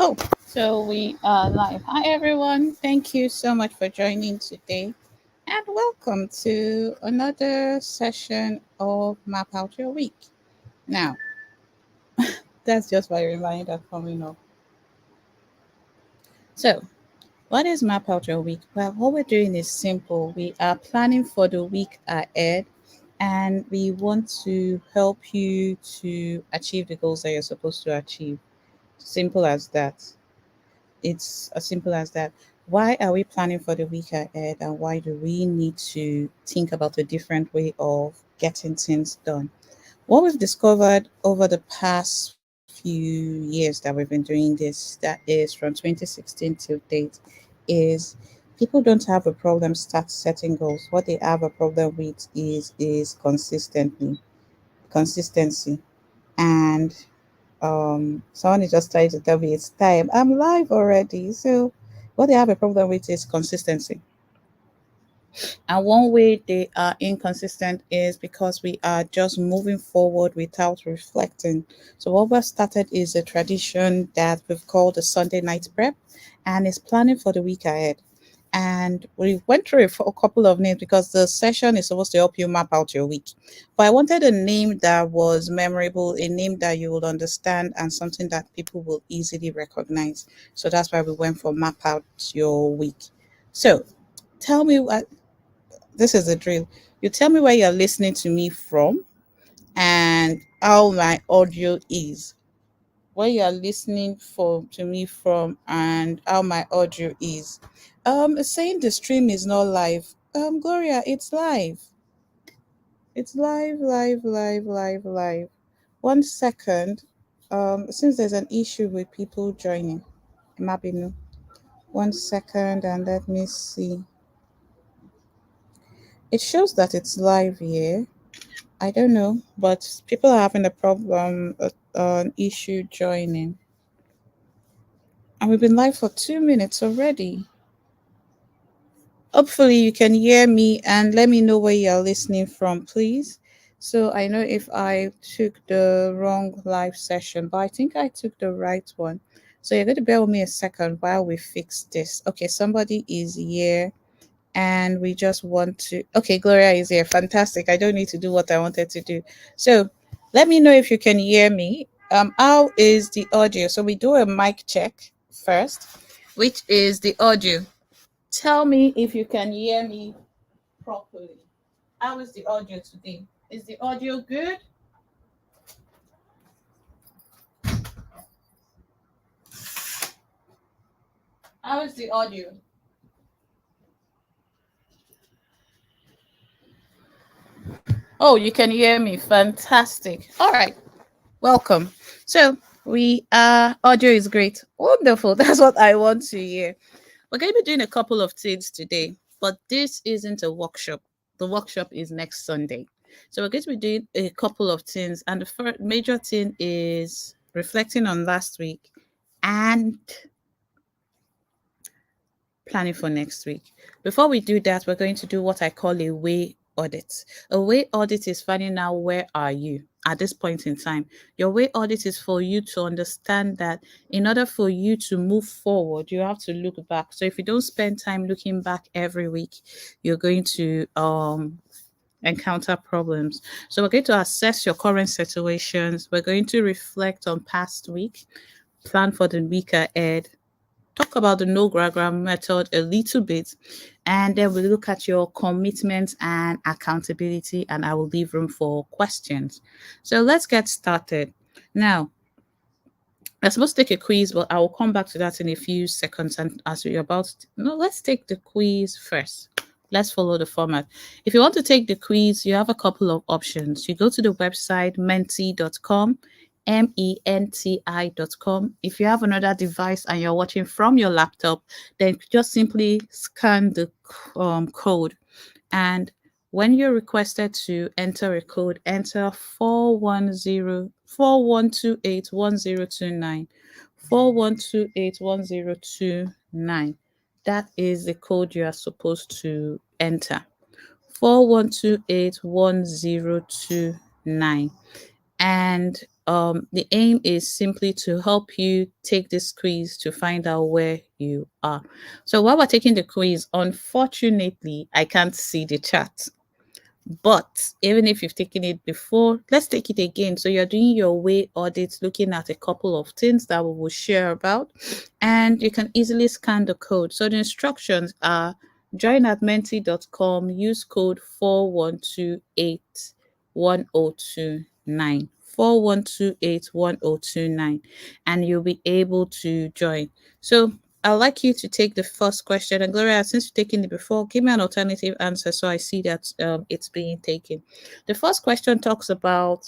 Oh, so we are live. Hi, everyone. Thank you so much for joining today. And welcome to another session of Map Out Your Week. Now, that's just my reminder coming up. So, what is Map Out Your Week? Well, what we're doing is simple. We are planning for the week ahead and we want to help you to achieve the goals that you're supposed to achieve. Simple as that. It's as simple as that. Why are we planning for the week ahead and why do we need to think about a different way of getting things done? What we've discovered over the past few years that we've been doing this, that is from 2016 till date, is people don't have a problem start setting goals. What they have a problem with is consistency. And someone is just trying to tell me it's time. I'm live already. So what they have a problem with is consistency. And one way they are inconsistent is because we are just moving forward without reflecting. So what we've started is a tradition that we've called the Sunday night prep, and it's planning for the week ahead. And we went through a couple of names because the session is supposed to help you map out your week. But I wanted a name that was memorable, a name that you will understand, and something that people will easily recognize. So that's why we went for map out your week. So tell me what this is the drill. You tell me where you're listening to me from and how my audio is. Where you're listening to me from and how my audio is. It's saying the stream is not live. Gloria, it's live. It's live, live, live, live, live. 1 second. Since there's an issue with people joining, Mabinu. 1 second, and let me see. It shows that it's live here. I don't know, but people are having a problem, an issue joining. And we've been live for 2 minutes already. Hopefully, you can hear me and let me know where you're listening from, please. So I know if I took the wrong live session, but I think I took the right one. So you're going to bear with me a second while we fix this. Okay, somebody is here and we just want to okay, Gloria is here. Fantastic. I don't need to do what I wanted to do. So let me know if you can hear me. How is the audio? So we do a mic check first, which is the audio. Tell me if you can hear me properly. How is the audio today? Is the audio good? How is the audio? Oh, you can hear me. Fantastic. All right. Welcome. So audio is great. Wonderful. That's what I want to hear. We're going to be doing a couple of things today, but this isn't a workshop. The workshop is next Sunday. So we're going to be doing a couple of things. And the first major thing is reflecting on last week and planning for next week. Before we do that, we're going to do what I call a way audit. A way audit is finding out where are you at this point in time. Your way audit is for you to understand that in order for you to move forward, you have to look back. So if you don't spend time looking back every week, you're going to encounter problems. So we're going to assess your current situations. We're going to reflect on past week, plan for the week ahead, talk about the no diagram method a little bit, and then we look at your commitment and accountability, and I will leave room for questions. So let's get started. Now, I'm supposed to take a quiz, but I will come back to that in a few seconds. And as we're about to, no, let's take the quiz first. Let's follow the format. If you want to take the quiz, you have a couple of options. You go to the website menti.com, menti.com. If you have another device and you're watching from your laptop, then just simply scan the code. And when you're requested to enter a code, enter 41281029. 41281029. That is the code you are supposed to enter. 41281029. And The aim is simply to help you take this quiz to find out where you are. So while we're taking the quiz, unfortunately, I can't see the chat. But even if you've taken it before, let's take it again. So you're doing your way audit, looking at a couple of things that we will share about, and you can easily scan the code. So the instructions are join at menti.com, use code 4128 1029. 4128 1029, and you'll be able to join. So I'd like you to take the first question. And Gloria, since you've taken it before, give me an alternative answer so I see that it's being taken. The first question talks about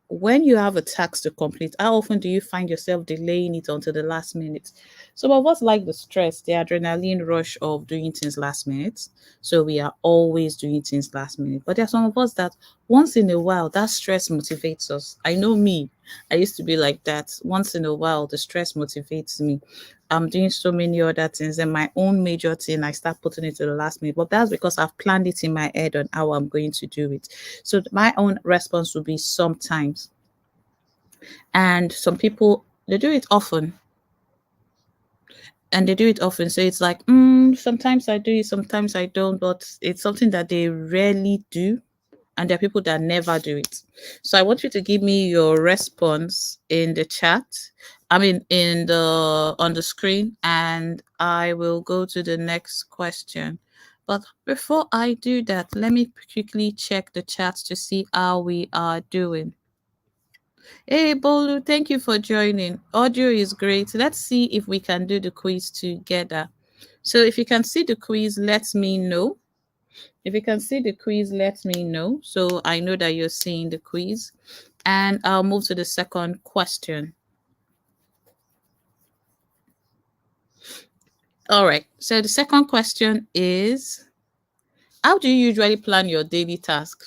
when you have a task to complete, how often do you find yourself delaying it until the last minute? Some of us like the stress, the adrenaline rush of doing things last minute. So we are always doing things last minute. But there are some of us that once in a while, that stress motivates us. I know me, I used to be like that. Once in a while, the stress motivates me. I'm doing so many other things, and my own major thing, I start putting it to the last minute. But that's because I've planned it in my head on how I'm going to do it. So my own response would be sometimes. And some people, they do it often, and they do it often. So it's like, sometimes I do it, sometimes I don't, but it's something that they rarely do. And there are people that never do it. So I want you to give me your response in the chat. I mean, in the on the screen, and I will go to the next question. But before I do that, let me quickly check the chat to see how we are doing. Hey, Bolu, thank you for joining. Audio is great. Let's see if we can do the quiz together. So if you can see the quiz, let me know. If you can see the quiz, let me know. So I know that you're seeing the quiz. And I'll move to the second question. All right. So the second question is, how do you usually plan your daily task?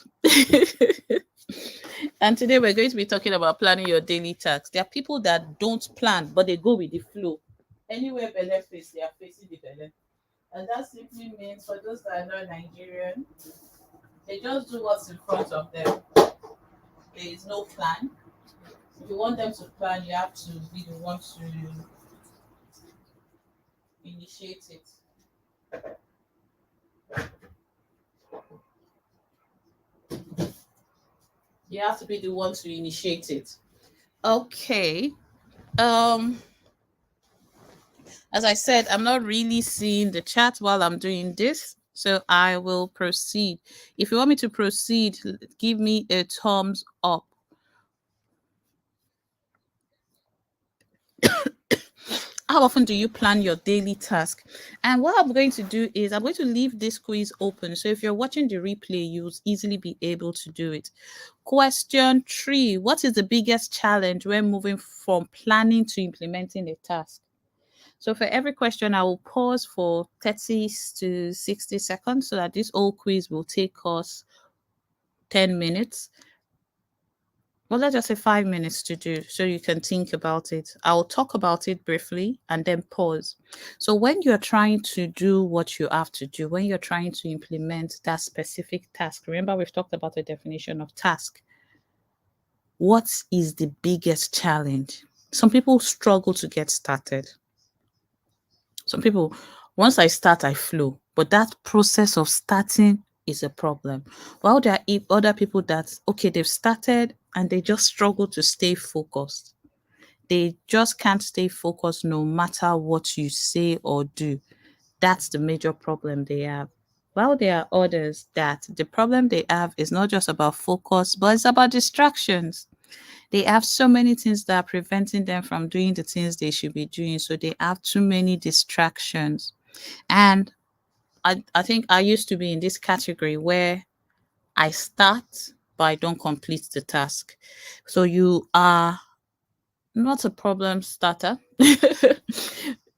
And today we're going to be talking about planning your daily tasks. There are people that don't plan, but they go with the flow. Anywhere belle face, they are facing the belle. And that simply means for those that are not Nigerian, they just do what's in front of them. There is no plan. If you want them to plan, you have to be the one to initiate it. You have to be the one to initiate it. Okay. Um, as I said, I'm not really seeing the chat while I'm doing this, so I will proceed. If you want me to proceed, give me a thumbs up. How often do you plan your daily task? And what I'm going to do is I'm going to leave this quiz open. So if you're watching the replay, you'll easily be able to do it. Question 3. What is the biggest challenge when moving from planning to implementing a task? So for every question, I will pause for 30 to 60 seconds so that this whole quiz will take us 10 minutes. Well, let's just say 5 minutes to do so you can think about it. I'll talk about it briefly and then pause. So when you're trying to do what you have to do, when you're trying to implement that specific task, remember we've talked about the definition of task. What is the biggest challenge? Some people struggle to get started. Some people, once I start, I flow. But that process of starting is a problem. While there are other people that, okay, they've started and they just struggle to stay focused. They just can't stay focused no matter what you say or do. That's the major problem they have. While there are others that the problem they have is not just about focus, but it's about distractions. They have so many things that are preventing them from doing the things they should be doing. So they have too many distractions. And I think I used to be in this category where I start, but I don't complete the task. So you are not a problem starter.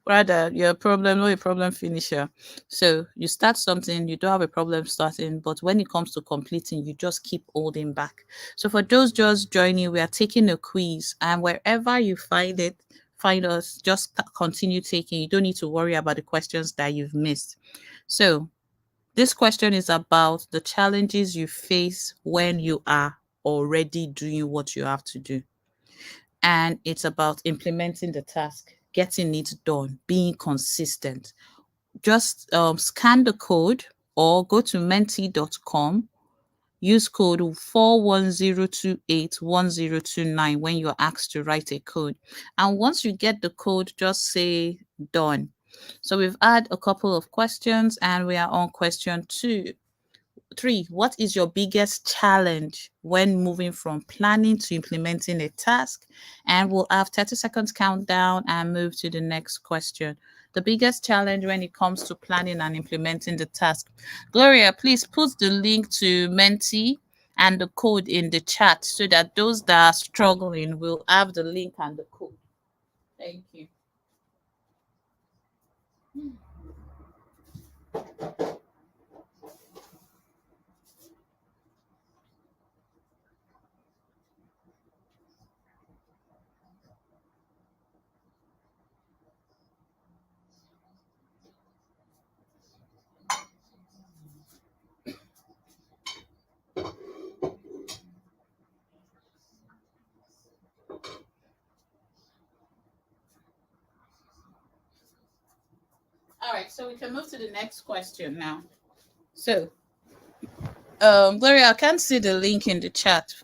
Rather, you're a problem, not a problem finisher. So you start something, you don't have a problem starting, but when it comes to completing, you just keep holding back. So for those just joining, we are taking a quiz, and wherever you find it, find us, just continue taking. You don't need to worry about the questions that you've missed. So this question is about the challenges you face when you are already doing what you have to do. and it's about implementing the task, getting it done, being consistent. Just scan the code or go to menti.com. Use code 410281029 when you're asked to write a code. And once you get the code, just say done. So we've had a couple of questions and we are on question 3. What is your biggest challenge when moving from planning to implementing a task? And we'll have 30 seconds countdown and move to the next question. The biggest challenge when it comes to planning and implementing the task. Gloria, please put the link to Menti and the code in the chat so that those that are struggling will have the link and the code. Thank you. All right, so we can move to the next question now. So Gloria, I can't see the link in the chat.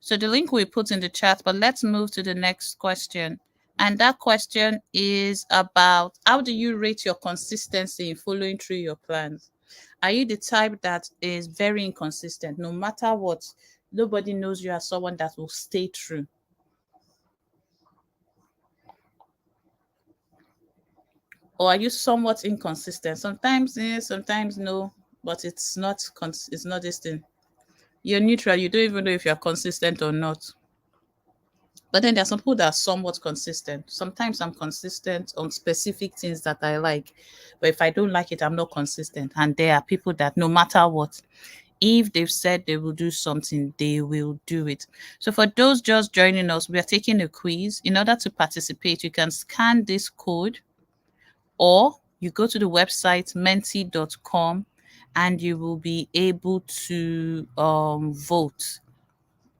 So the link we put in the chat, but let's move to the next question. And that question is about how do you rate your consistency in following through your plans? Are you the type that is very inconsistent? No matter what, nobody knows you as someone that will stay true. Or are you somewhat inconsistent? Sometimes yes, sometimes no, but it's not this thing. You're neutral, you don't even know if you're consistent or not. But then there are some people that are somewhat consistent. Sometimes I'm consistent on specific things that I like. But if I don't like it, I'm not consistent. And there are people that no matter what, if they've said they will do something, they will do it. So for those just joining us, we are taking a quiz. In order to participate, you can scan this code or you go to the website menti.com and you will be able to vote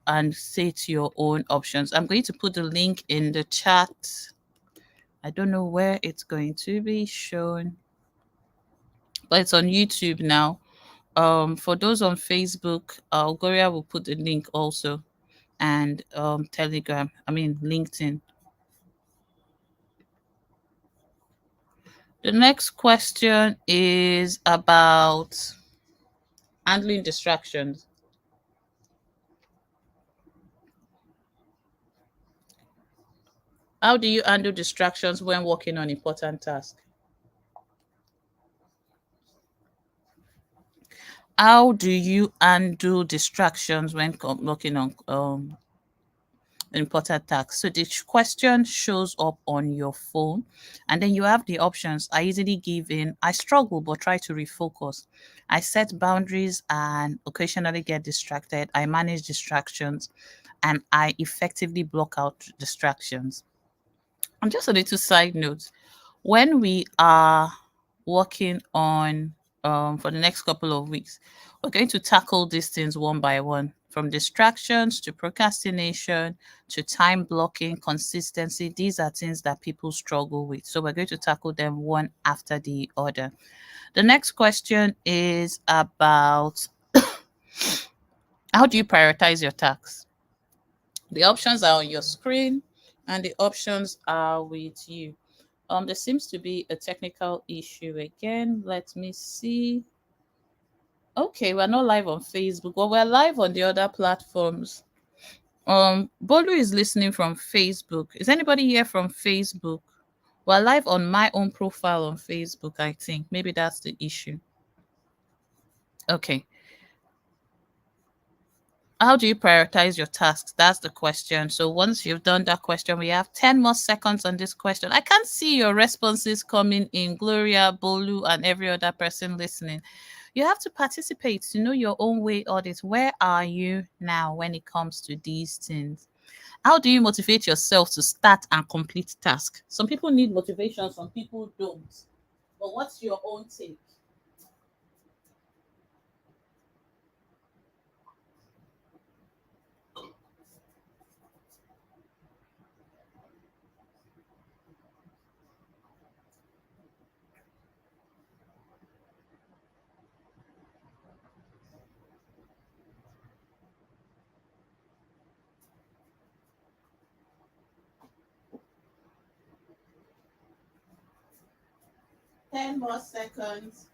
and set your own options. I'm going to put the link in the chat. I don't know where it's going to be shown, but it's on YouTube now. For those on Facebook, Gloria will put the link also, and Telegram. I mean LinkedIn. The next question is about handling distractions. How do you handle distractions when working on important tasks? How do you handle distractions when working on important tasks? So the question shows up on your phone, and then you have the options. I easily give in, I struggle but try to refocus. I set boundaries and occasionally get distracted. I manage distractions and I effectively block out distractions. And just a little side note, when we are working on for the next couple of weeks, we're going to tackle these things one by one, from distractions to procrastination to time blocking, consistency. These are things that people struggle with, so we're going to tackle them one after the other. The next question is about how do you prioritize your tasks? The options are on your screen and the options are with you. There seems to be a technical issue again. Let me see. Okay, we're not live on Facebook, but we're live on the other platforms. Bolu is listening from Facebook. Is anybody here from Facebook? We're live on my own profile on Facebook, I think. Maybe that's the issue. Okay. How do you prioritize your tasks? That's the question. So once you've done that question, we have 10 more seconds on this question. I can't see your responses coming in, Gloria, Bolu, and every other person listening. You have to participate to know your own way audit. Where are you now when it comes to these things? How do you motivate yourself to start and complete tasks? Some people need motivation, some people don't. But what's your own take? 10 more seconds.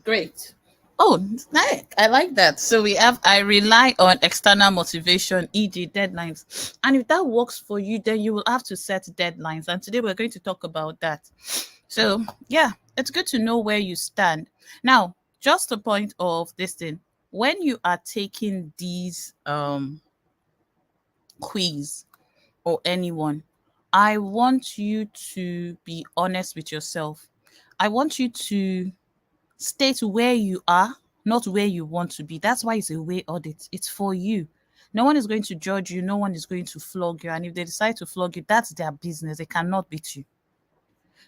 Great. Oh, nice. I like that. So we have I rely on external motivation, e.g., deadlines. And if that works for you, then you will have to set deadlines. And today we're going to talk about that. So yeah, it's good to know where you stand. Now, just a point of this thing. When you are taking these quiz or anyone, I want you to be honest with yourself. I want you to state where you are, not where you want to be. That's why it's a way audit. It's for you. No one is going to judge you. No one is going to flog you. And if they decide to flog you, that's their business. They cannot beat you.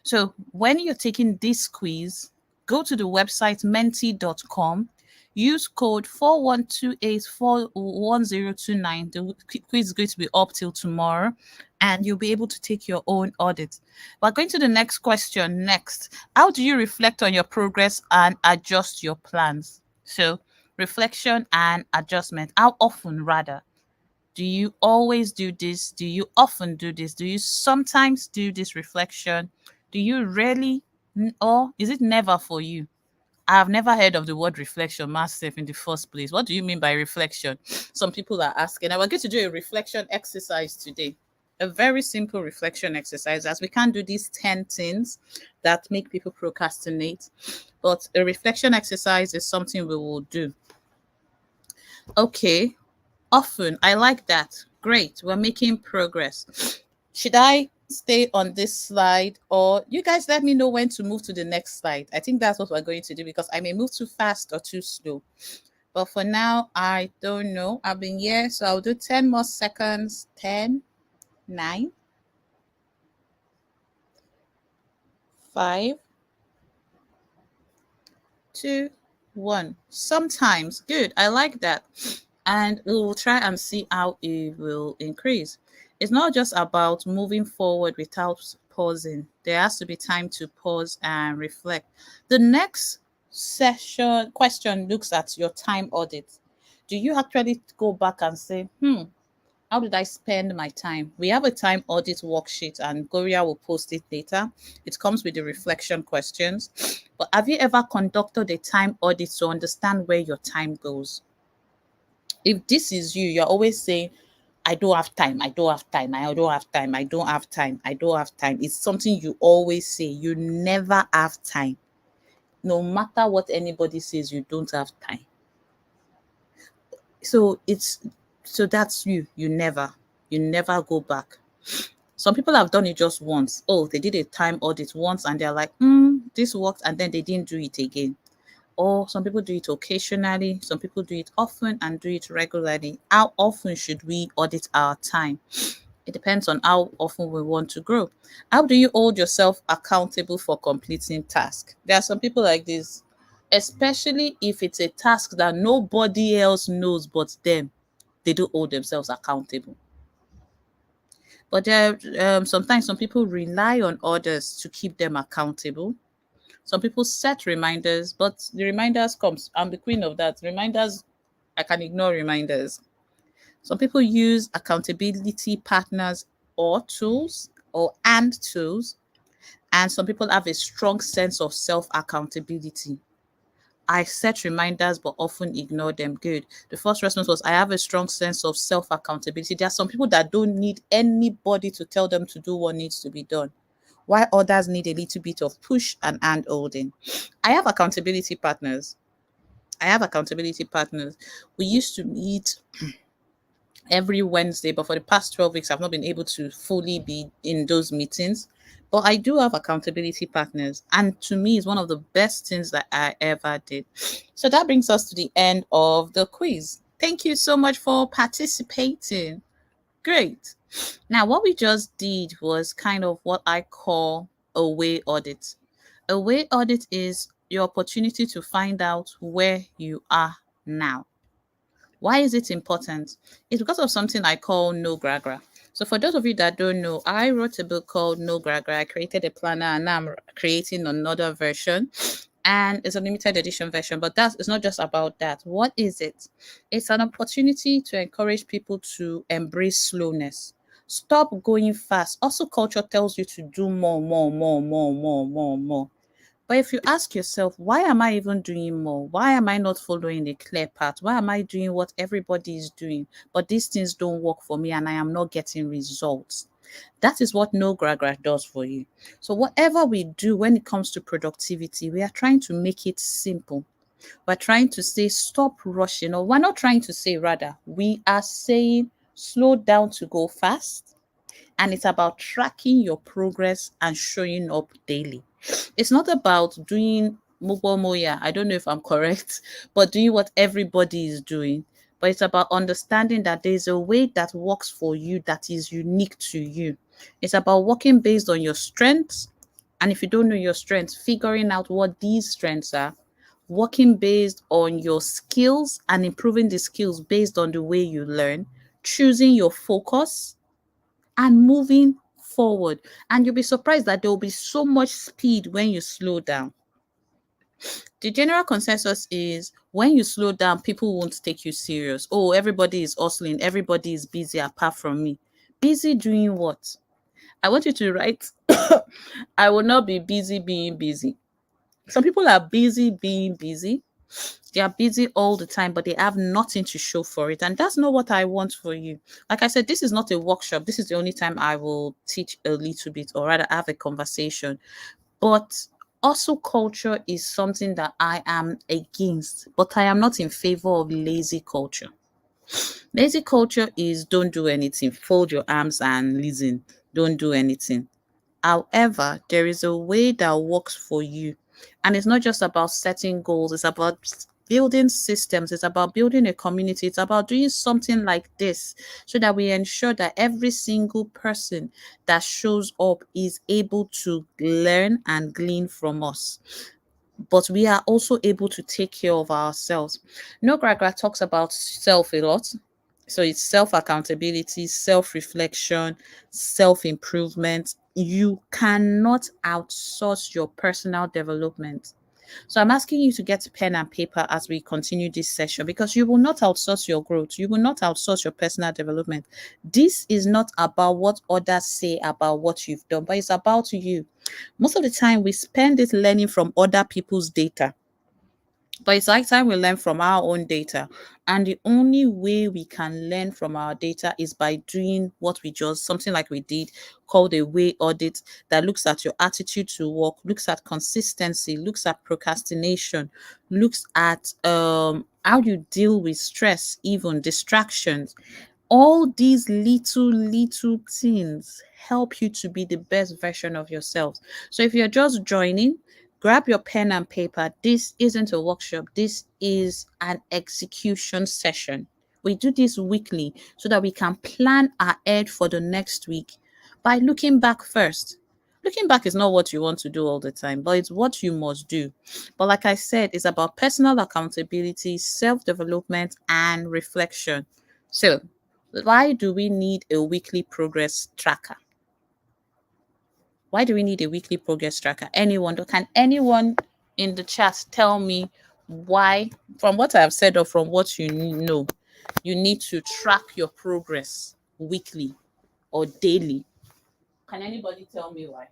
So when you're taking this quiz, go to the website menti.com, use code 4128411029. The quiz is going to be up till tomorrow, and you'll be able to take your own audit. We're going to the next question next. How do you reflect on your progress and adjust your plans? So reflection and adjustment. How often rather? Do you always do this? Do you often do this? Do you sometimes do this reflection? Do you really, or is it never for you? I have never heard of the word reflection myself in the first place. What do you mean by reflection? Some people are asking. I we're going to do a reflection exercise today. A very simple reflection exercise, as we can't do these 10 things that make people procrastinate. But a reflection exercise is something we will do. Okay, often. I like that. Great. We're making progress. Should I stay on this slide, or you guys let me know when to move to the next slide? I think that's what we're going to do because I may move too fast or too slow. But for now, I don't know. I've been here, so I'll do 10 more seconds. 10, 9, 5, 2, 1. Sometimes. Good. I like that. And we will try and see how it will increase. It's not just about moving forward without pausing. There has to be time to pause and reflect. The next session question looks at your time audit. Do you actually go back and say, how did I spend my time? We have a time audit worksheet and Gloria will post it later. It comes with the reflection questions. But have you ever conducted a time audit to understand where your time goes? If this is you, you're always saying, I don't have time, I don't have time, I don't have time, I don't have time, I don't have time. It's something you always say. You never have time. No matter what anybody says, you don't have time. So it's so that's you. You never go back. Some people have done it just once. Oh, they did a time audit once and they're like, this worked, and then they didn't do it again. Or some people do it occasionally, some people do it often and do it regularly. How often should we audit our time? It depends on how often we want to grow. How do you hold yourself accountable for completing tasks? There are some people like this, especially if it's a task that nobody else knows but them. They do hold themselves accountable. But there, sometimes some people rely on others to keep them accountable. Some people set reminders, but the reminders comes. I'm the queen of that. Reminders, I can ignore reminders. Some people use accountability partners or tools or and tools. And some people have a strong sense of self accountability. I set reminders but often ignore them. Good. The first response was I have a strong sense of self accountability. There are some people that don't need anybody to tell them to do what needs to be done, while others need a little bit of push and hand holding. I have accountability partners. I have accountability partners. We used to meet every Wednesday, but for the past 12 weeks, I've not been able to fully be in those meetings. But I do have accountability partners. And to me, it's one of the best things that I ever did. So that brings us to the end of the quiz. Thank you so much for participating. Great. Now, what we just did was kind of what I call a way audit. A way audit is your opportunity to find out where you are now. Why is it important? It's because of something I call no gragra. So for those of you that don't know, I wrote a book called No Gragra. I created a planner and now I'm creating another version. And it's a limited edition version, but that's it's not just about that. What is it? It's an opportunity to encourage people to embrace slowness. Stop going fast. Also, culture tells you to do more, more, more, more, more, more, more. But if you ask yourself, why am I even doing more? Why am I not following a clear path? Why am I doing what everybody is doing? But these things don't work for me and I am not getting results. That is what no gragra does for you. So whatever we do when it comes to productivity, we are trying to make it simple. We're trying to say stop rushing, or we're not trying to say rather, we are saying slow down to go fast. And it's about tracking your progress and showing up daily. It's not about doing moya. I don't know if I'm correct, but doing what everybody is doing. But it's about understanding that there's a way that works for you that is unique to you. It's about working based on your strengths. And if you don't know your strengths, figuring out what these strengths are, working based on your skills and improving the skills based on the way you learn, choosing your focus, and moving forward. And you'll be surprised that there will be so much speed when you slow down. The general consensus is when you slow down, people won't take you serious. Oh, everybody is hustling, everybody is busy apart from me. Busy doing what? I want you to write, I will not be busy being busy. Some people are busy being busy. They are busy all the time, but they have nothing to show for it. And that's not what I want for you. Like I said, this is not a workshop. This is the only time I will teach a little bit or rather have a conversation. But also, culture is something that I am against, but I am not in favor of lazy culture. Lazy culture is don't do anything, fold your arms and listen, don't do anything. However, there is a way that works for you. And it's not just about setting goals, it's about building systems, it's about building a community, it's about doing something like this so that we ensure that every single person that shows up is able to learn and glean from us, but we are also able to take care of ourselves. No Gragra talks about self a lot. So it's self accountability, self reflection, self improvement. You cannot outsource your personal development. So I'm asking you to get pen and paper as we continue this session because you will not outsource your growth. You will not outsource your personal development. This is not about what others say about what you've done, but it's about you. Most of the time, we spend it learning from other people's data. But it's like time we learn from our own data. And the only way we can learn from our data is by doing what we just, something like we did, called a way audit that looks at your attitude to work, looks at consistency, looks at procrastination, looks at how you deal with stress, even distractions. All these little things help you to be the best version of yourself. So if you're just joining, grab your pen and paper. This isn't a workshop, this is an execution session. We do this weekly so that we can plan ahead for the next week by looking back first. Looking back is not what you want to do all the time, but it's what you must do. But like I said, it's about personal accountability, self development, and reflection. So, why do we need a weekly progress tracker? Why do we need a weekly progress tracker? Can anyone in the chat tell me why, from what I have said or from what you know, you need to track your progress weekly or daily? Can anybody tell me why?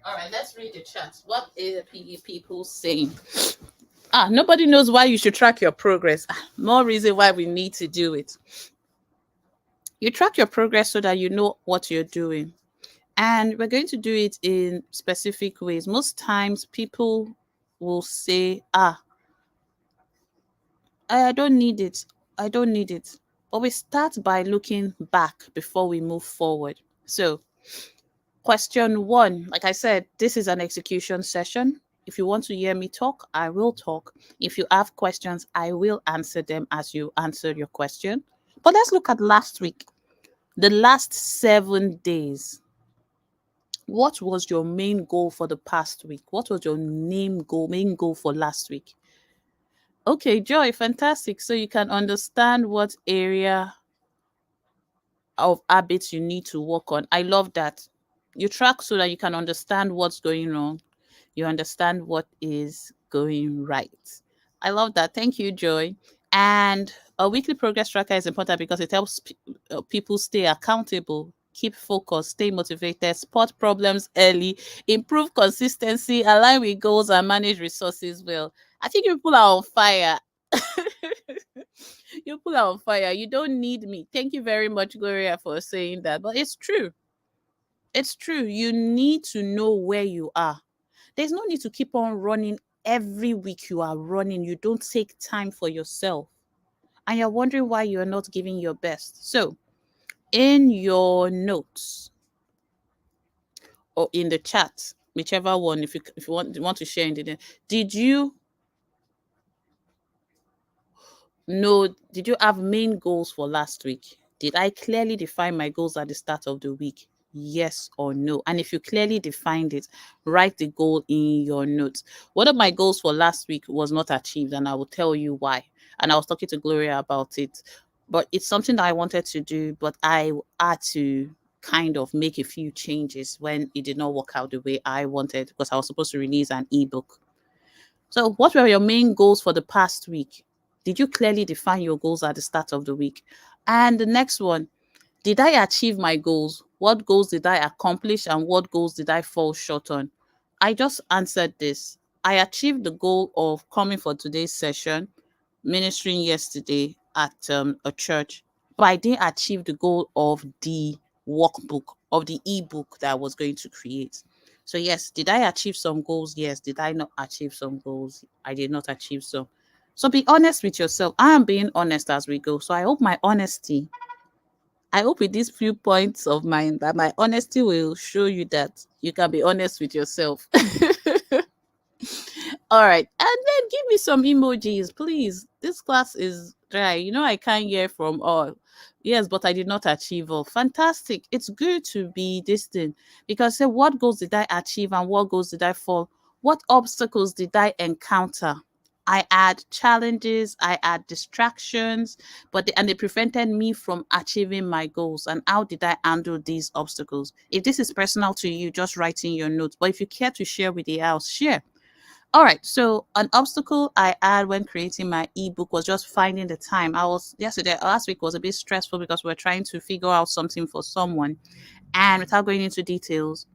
All right, let's read the chat. What are the people saying? Nobody knows why you should track your progress. More reason why we need to do it. You track your progress so that you know what you're doing. And we're going to do it in specific ways. Most times people will say, I don't need it. I don't need it. But we start by looking back before we move forward. So, question one, like I said, this is an execution session. If you want to hear me talk, I will talk. If you have questions, I will answer them as you answered your question. But let's look at last week, the last 7 days. What was your main goal for the past week? What was your main goal for last week? Okay, Joy, fantastic. So you can understand what area of habits you need to work on. I love that. You track so that you can understand what's going on. You understand what is going right. I love that. Thank you, Joy. And a weekly progress tracker is important because it helps people stay accountable, keep focused, stay motivated, spot problems early, improve consistency, align with goals, and manage resources well. I think you people are on fire. You people are on fire. You don't need me. Thank you very much, Gloria, for saying that. But it's true. It's true. You need to know where you are. There's no need to keep on running every week you are running. You don't take time for yourself. And you're wondering why you're not giving your best. So, in your notes or in the chat, whichever one, if you want to share in the, did you know, did you have main goals for last week? Did I clearly define my goals at the start of the week? Yes or no? And if you clearly defined it, write the goal in your notes. One of my goals for last week was not achieved, and I will tell you why. And I was talking to Gloria about it. But it's something that I wanted to do, but I had to kind of make a few changes when it did not work out the way I wanted because I was supposed to release an ebook. So, what were your main goals for the past week? Did you clearly define your goals at the start of the week? And the next one, did I achieve my goals? What goals did I accomplish and what goals did I fall short on? I just answered this. I achieved the goal of coming for today's session, ministering yesterday at a church, but I didn't achieve the goal of the workbook, of the ebook that I was going to create. So, yes, did I achieve some goals? Yes. Did I not achieve some goals? I did not achieve some. So, be honest with yourself. I am being honest as we go. So, I hope with these few points of mine that my honesty will show you that you can be honest with yourself. All right. And then give me some emojis, please. This class is dry. You know, I can't hear from all. Yes, but I did not achieve all. Fantastic. It's good to be this thing because say, what goals did I achieve and what goals did I fall? What obstacles did I encounter? I had challenges, I had distractions, and they prevented me from achieving my goals. And how did I handle these obstacles? If this is personal to you, just write in your notes. But if you care to share with the house, share. All right. So an obstacle I had when creating my ebook was just finding the time. Last week was a bit stressful because we are trying to figure out something for someone. And without going into details,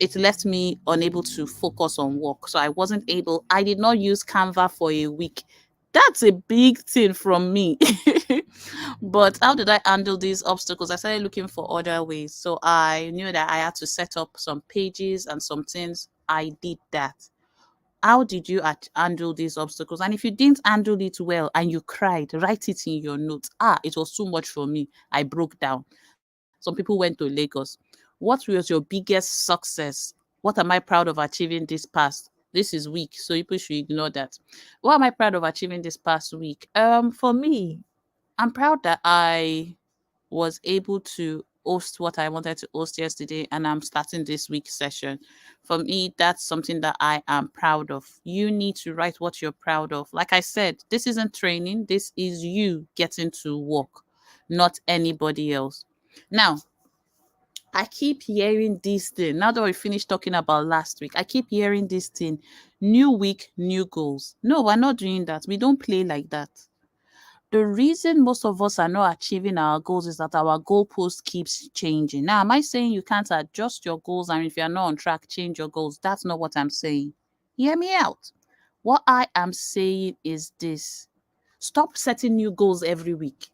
it left me unable to focus on work. So I did not use Canva for a week. That's a big thing from me. But how did I handle these obstacles? I started looking for other ways. So I knew that I had to set up some pages and some things. I did that. How did you handle these obstacles? And if you didn't handle it well and you cried, write it in your notes. It was too much for me. I broke down. Some people went to Lagos. What was your biggest success? What am I proud of achieving this past? This is week, so people should ignore that. What am I proud of achieving this past week? For me, I'm proud that I was able to host what I wanted to host yesterday, and I'm starting this week's session. For me, that's something that I am proud of. You need to write what you're proud of. Like I said, this isn't training, this is you getting to work, not anybody else. Now, I keep hearing this thing. Now that we finished talking about last week, I keep hearing this thing. New week, new goals. No, we're not doing that. We don't play like that. The reason most of us are not achieving our goals is that our goalpost keeps changing. Now, am I saying you can't adjust your goals and if you're not on track, change your goals? That's not what I'm saying. Hear me out. What I am saying is this: stop setting new goals every week.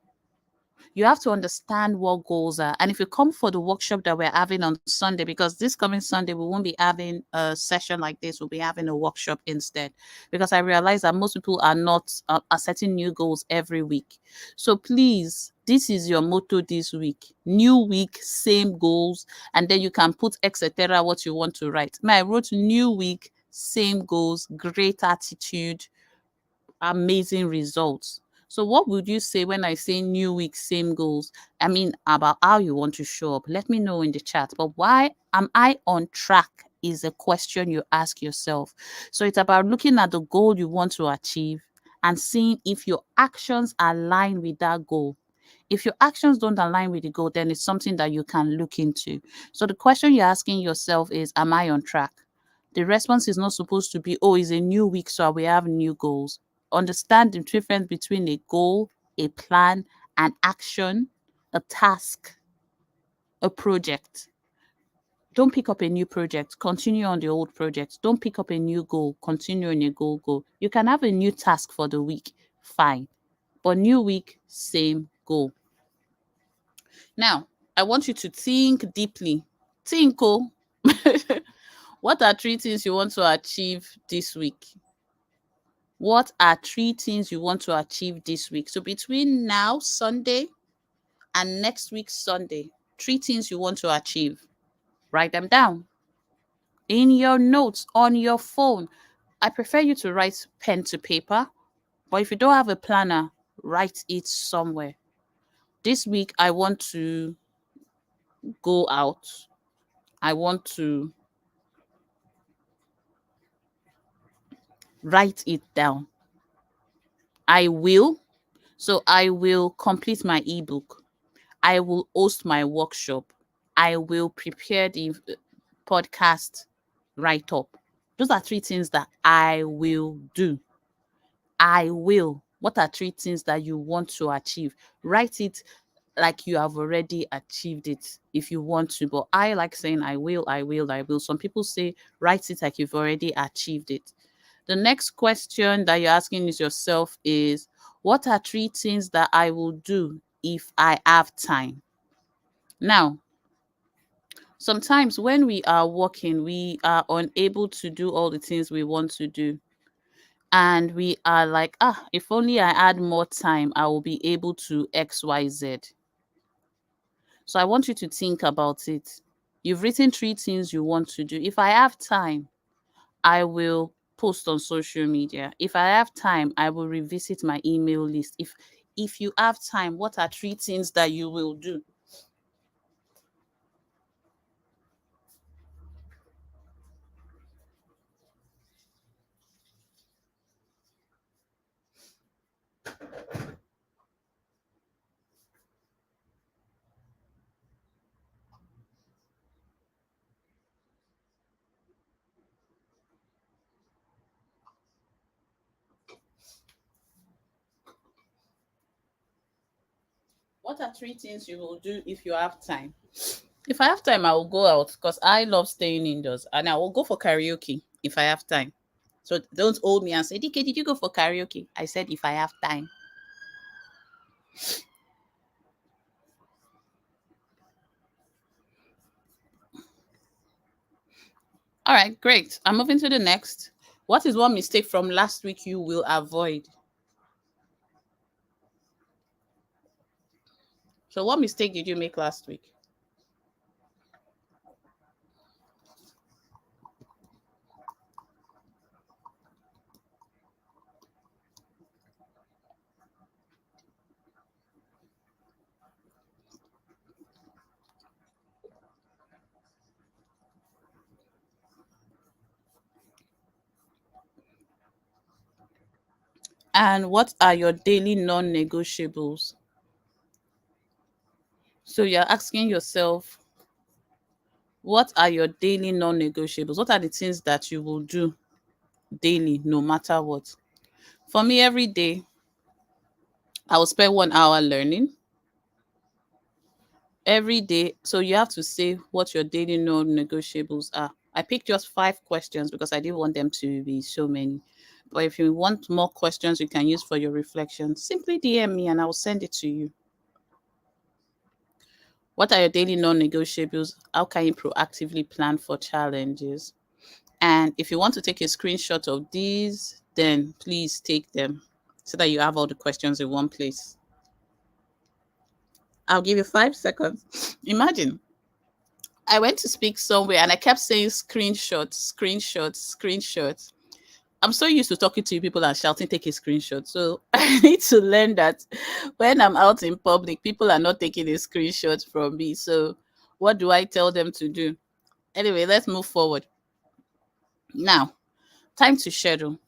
You have to understand what goals are. And if you come for the workshop that we're having on Sunday, because this coming Sunday, we won't be having a session like this, we'll be having a workshop instead. Because I realize that most people are not are setting new goals every week. So please This is your motto this week. New week, same goals. And then you can put etc. what you want to write. I wrote new week, same goals, great attitude, amazing results. So, what would you say when I say new week, same goals? I mean, about how you want to show up. Let me know in the chat. But why am I on track? Is a question you ask yourself. So, it's about looking at the goal you want to achieve and seeing if your actions align with that goal. If your actions don't align with the goal, then it's something that you can look into. So, the question you're asking yourself is, am I on track? The response is not supposed to be, oh, it's a new week, so we have new goals. Understand the difference between a goal, a plan, an action, a task, a project. Don't pick up a new project, continue on the old project. Don't pick up a new goal, continue on a goal. You can have a new task for the week, fine. But new week, same goal. Now, I want you to think deeply. Think, oh, what are three things you want to achieve this week? What are three things you want to achieve this week? So between now, Sunday, and next week, Sunday, three things you want to achieve. Write them down in your notes on your phone. I prefer you to write pen to paper, but if you don't have a planner, write it somewhere. This week, I want to go out. I want to write it down. I will. So I will complete my ebook. I will host my workshop. I will prepare the podcast write up. Those are three things that I will do. I will. What are three things that you want to achieve? Write it like you have already achieved it if you want to. But I like saying I will, I will, I will. Some people say write it like you've already achieved it. The next question that you're asking is yourself is, what are three things that I will do if I have time? Now, sometimes when we are working, we are unable to do all the things we want to do. And we are like, if only I had more time, I will be able to XYZ. So I want you to think about it. You've written three things you want to do. If I have time, I will post on social media. If I have time, I will revisit my email list. If you have time, what are three things that you will do? What are three things you will do if you have time? If I have time, I will go out because I love staying indoors, and I will go for karaoke if I have time. So don't hold me and say, DK, did you go for karaoke? I said if I have time. All right, great. I'm moving to the next. What is one mistake from last week you will avoid? So what mistake did you make last week? And what are your daily non-negotiables? So you're asking yourself, what are your daily non-negotiables? What are the things that you will do daily, no matter what? For me, every day, I will spend 1 hour learning every day. So you have to say what your daily non-negotiables are. I picked just 5 questions because I didn't want them to be so many. But if you want more questions you can use for your reflection, simply DM me and I will send it to you. What are your daily non-negotiables? How can you proactively plan for challenges? And if you want to take a screenshot of these, then please take them so that you have all the questions in one place. I'll give you 5 seconds. Imagine I went to speak somewhere and I kept saying screenshots, screenshots, screenshots. I'm so used to talking to people and shouting, take a screenshot. So I need to learn that when I'm out in public, people are not taking a screenshot from me. So what do I tell them to do? Anyway, let's move forward. Now, time to schedule.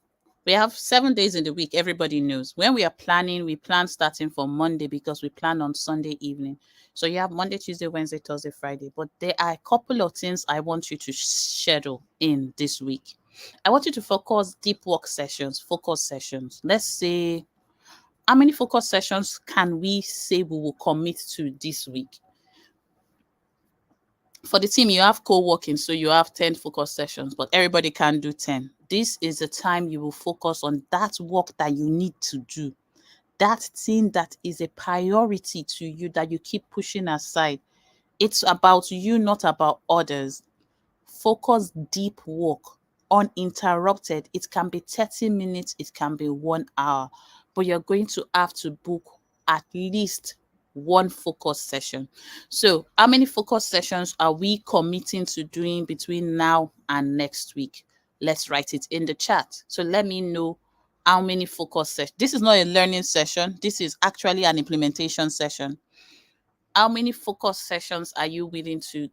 We have 7 days in the week. Everybody knows. When we are planning, we plan starting from Monday because we plan on Sunday evening. So you have Monday, Tuesday, Wednesday, Thursday, Friday. But there are a couple of things I want you to schedule in this week. I want you to focus deep work sessions, focus sessions. Let's say, how many focus sessions can we say we will commit to this week? For the team, you have co-working, so you have 10 focus sessions, but everybody can do 10. This is the time you will focus on that work that you need to do, that thing that is a priority to you that you keep pushing aside. It's about you, not about others. Focus deep work, uninterrupted. It can be 30 minutes, it can be 1 hour, but you're going to have to book at least one focus session. So, how many focus sessions are we committing to doing between now and next week? Let's write it in the chat. So, let me know how many focus sessions. This is not a learning session, this is actually an implementation session. How many focus sessions are you willing to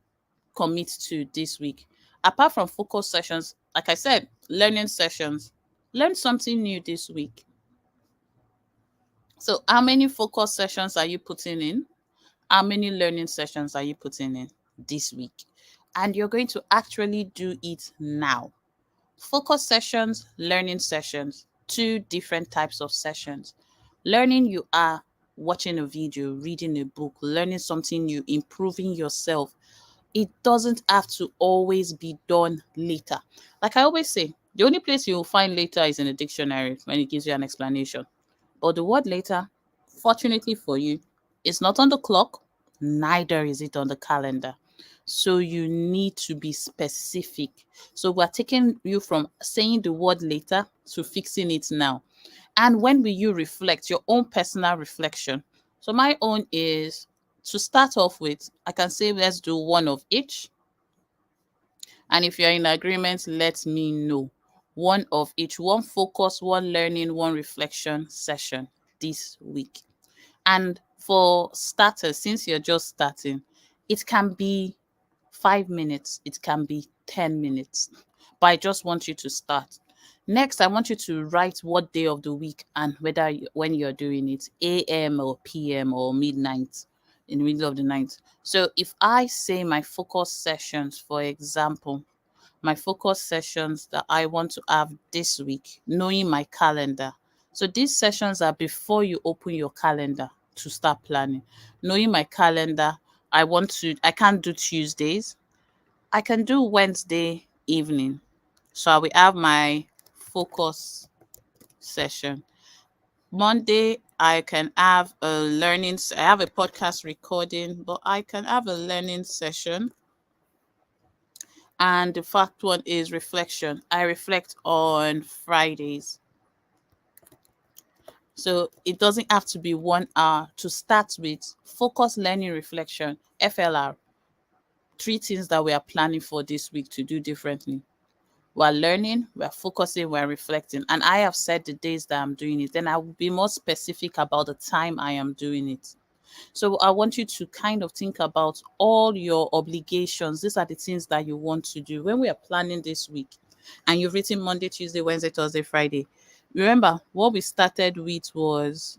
commit to this week? Apart from focus sessions, like I said, learning sessions, learn something new this week. So, how many focus sessions are you putting in? How many learning sessions are you putting in this week? And you're going to actually do it now. Focus sessions, learning sessions, two different types of sessions. Learning, you are watching a video, reading a book, learning something new, improving yourself. It doesn't have to always be done later. Like I always say, the only place you'll find later is in a dictionary when it gives you an explanation. But the word later, fortunately for you, is not on the clock, neither is it on the calendar. So you need to be specific. So we're taking you from saying the word later to fixing it now. And when will you reflect your own personal reflection? So my own is, to start off with, I can say let's do one of each. And if you're in agreement, let me know. One of each, one focus, one learning, one reflection session this week. And for starters, since you're just starting, it can be 5 minutes, it can be 10 minutes, but I just want you to start. Next, I want you to write what day of the week and whether when you're doing it, AM or PM or midnight, in the middle of the night. So if I say my focus sessions, for example, my focus sessions that I want to have this week, knowing my calendar. So these sessions are before you open your calendar to start planning. Knowing my calendar, I can't do Tuesdays. I can do Wednesday evening. So I will have my focus session. Monday, I can have I have a podcast recording, but I can have a learning session. And the fact one is reflection. I reflect on Fridays. So it doesn't have to be 1 hour to start with. Focus learning reflection, FLR. Three things that we are planning for this week to do differently. We're learning, we're focusing, we're reflecting. And I have said the days that I'm doing it. Then I will be more specific about the time I am doing it. So I want you to kind of think about all your obligations. These are the things that you want to do when we are planning this week. And you've written Monday, Tuesday, Wednesday, Thursday, Friday. Remember, what we started with was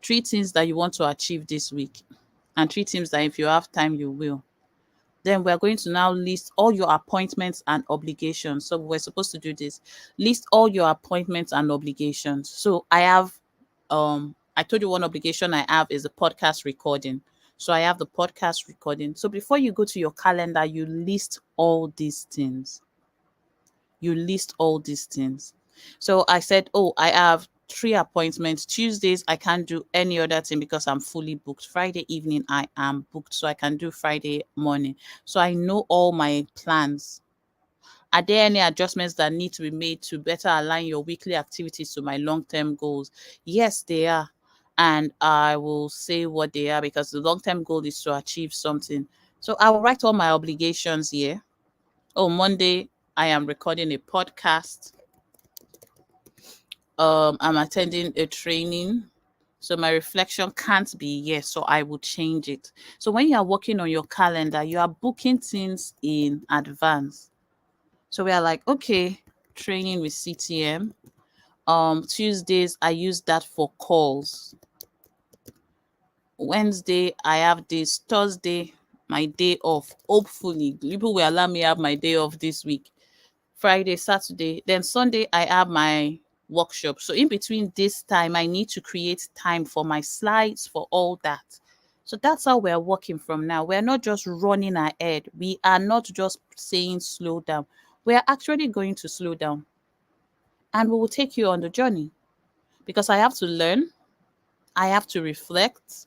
three things that you want to achieve this week, and three things that if you have time, you will. Then we're going to now list all your appointments and obligations. So we're supposed to do this. List all your appointments and obligations. So I told you one obligation I have is the podcast recording. So I have the podcast recording. So before you go to your calendar, you list all these things. You list all these things. So I said, oh, I have 3 appointments. Tuesdays, I can't do any other thing because I'm fully booked. Friday evening, I am booked. So I can do Friday morning. So I know all my plans. Are there any adjustments that need to be made to better align your weekly activities to my long term goals? Yes, they are. and I will say what they are because the long term goal is to achieve something. So I will write all my obligations here. Oh, Monday, I am recording a podcast. I'm attending a training. So my reflection can't be yes, so I will change it. So when you are working on your calendar, you are booking things in advance. So we are like, okay, training with CTM. Tuesdays I use that for calls. Wednesday I have this. Thursday my day off. Hopefully, people will allow me have my day off this week. Friday, Saturday, then Sunday I have my workshop. So in between this time, I need to create time for my slides, for all that. So that's how we're working from now. We're not just running ahead. We are not just saying slow down. We are actually going to slow down, and we will take you on the journey because I have to learn, I have to reflect,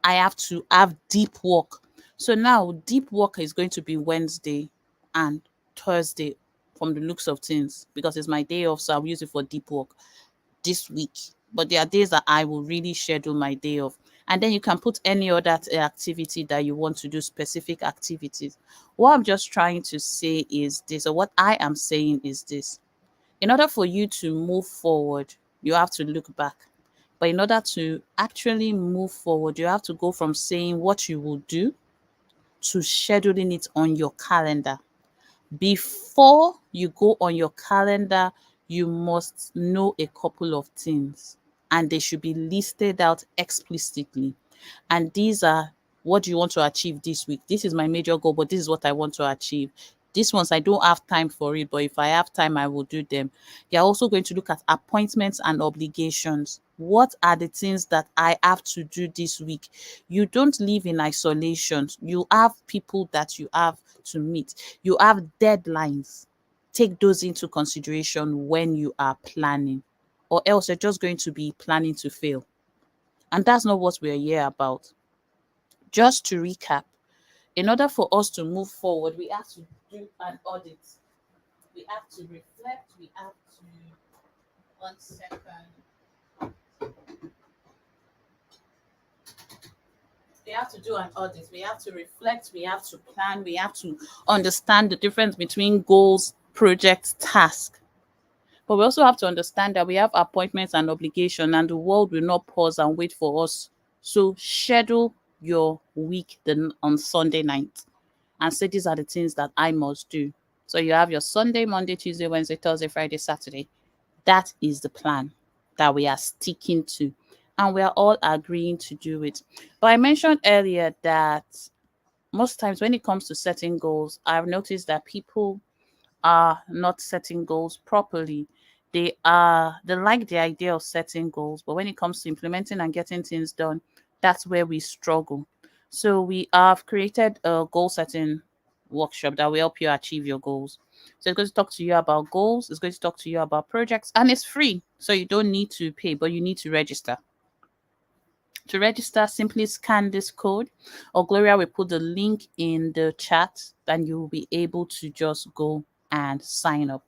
I have to have deep work. So now deep work is going to be Wednesday and Thursday from the looks of things because it's my day off. So I'll use it for deep work this week. But there are days that I will really schedule my day off. And then you can put any other activity that you want to do, specific activities. What I'm just trying to say is this, or what I am saying is this. In order for you to move forward, you have to look back. But in order to actually move forward, you have to go from saying what you will do to scheduling it on your calendar. Before you go on your calendar, you must know a couple of things and they should be listed out explicitly. And these are what do you want to achieve this week? This is my major goal, but this is what I want to achieve. These ones I don't have time for it, but if I have time, I will do them. You're also going to look at appointments and obligations. What are the things that I have to do this week? You don't live in isolation. You have people that you have to meet. You have deadlines. Take those into consideration when you are planning, or else you're just going to be planning to fail. And that's not what we're here about. Just to recap, in order for us to move forward, we have to do an audit. We have to reflect. We have to, 1 second. We have to do an audit. We have to reflect. We have to plan. We have to understand the difference between goals, projects, tasks. But we also have to understand that we have appointments and obligation, and the world will not pause and wait for us. So schedule your week on Sunday night and say these are the things that I must do. So you have your Sunday, Monday, Tuesday, Wednesday, Thursday, Friday, Saturday. That is the plan that we are sticking to. And we are all agreeing to do it. But I mentioned earlier that most times when it comes to setting goals, I've noticed that people are not setting goals properly. They like the idea of setting goals, but when it comes to implementing and getting things done, that's where we struggle. So we have created a goal setting workshop that will help you achieve your goals. So it's going to talk to you about goals, it's going to talk to you about projects, and it's free. So you don't need to pay, but you need to register. To register, simply scan this code, or Gloria will put the link in the chat, and you will be able to just go and sign up.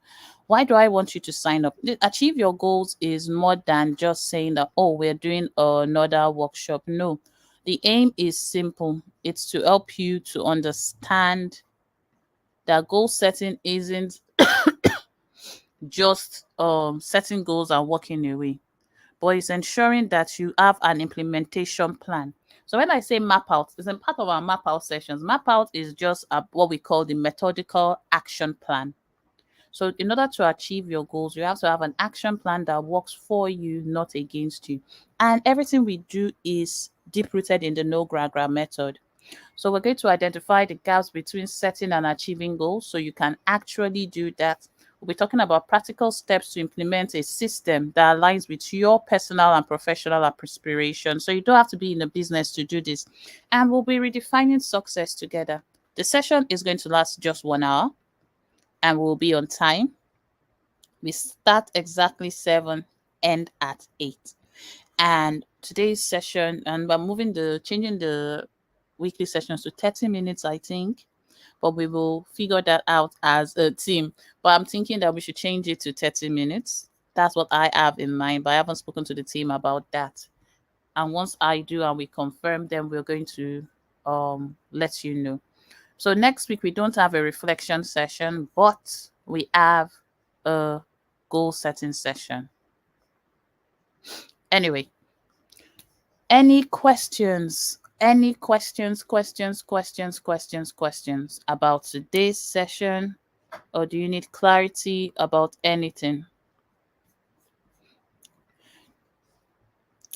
Why do I want you to sign up? Achieve your goals is more than just saying that, oh, we're doing another workshop. No, the aim is simple. It's to help you to understand that goal setting isn't just setting goals and walking away, but it's ensuring that you have an implementation plan. So when I say map out, it's in part of our map out sessions. Map out is just what we call the methodical action plan. So in order to achieve your goals, you have to have an action plan that works for you, not against you. And everything we do is deep rooted in the no gra method. So we're going to identify the gaps between setting and achieving goals so you can actually do that. We'll be talking about practical steps to implement a system that aligns with your personal and professional aspiration. So you don't have to be in a business to do this. And we'll be redefining success together. The session is going to last just 1 hour and we'll be on time. We start exactly 7, end at 8. And today's session, and we're changing the weekly sessions to 30 minutes, I think. But we will figure that out as a team. But I'm thinking that we should change it to 30 minutes. That's what I have in mind, but I haven't spoken to the team about that. And once I do and we confirm, then we're going to let you know. So next week we don't have a reflection session, but we have a goal setting session. Anyway, any questions? Any questions about today's session? Or do you need clarity about anything?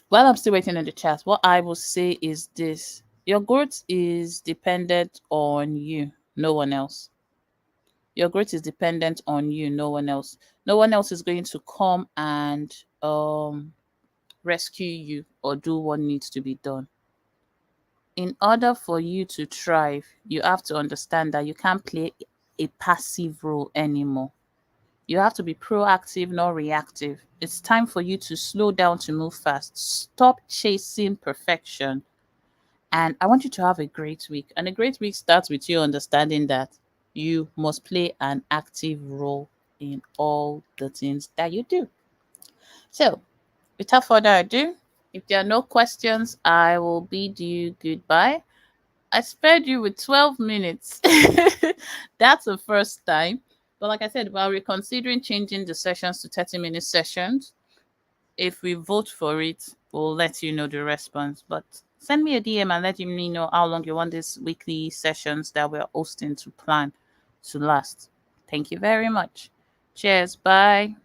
While I'm still waiting in the chat, what I will say is this: your growth is dependent on you, no one else. Your growth is dependent on you, no one else. No one else is going to come and rescue you or do what needs to be done. In order for you to thrive, you have to understand that you can't play a passive role anymore. You have to be proactive, not reactive. It's time for you to slow down to move fast. Stop chasing perfection. And I want you to have a great week. And a great week starts with you understanding that you must play an active role in all the things that you do. So, without further ado, if there are no questions, I will bid you goodbye. I spared you with 12 minutes. That's the first time. But like I said, while we're considering changing the sessions to 30-minute sessions, if we vote for it, we'll let you know the response. But send me a DM and let me know how long you want these weekly sessions that we're hosting to plan to last. Thank you very much. Cheers. Bye.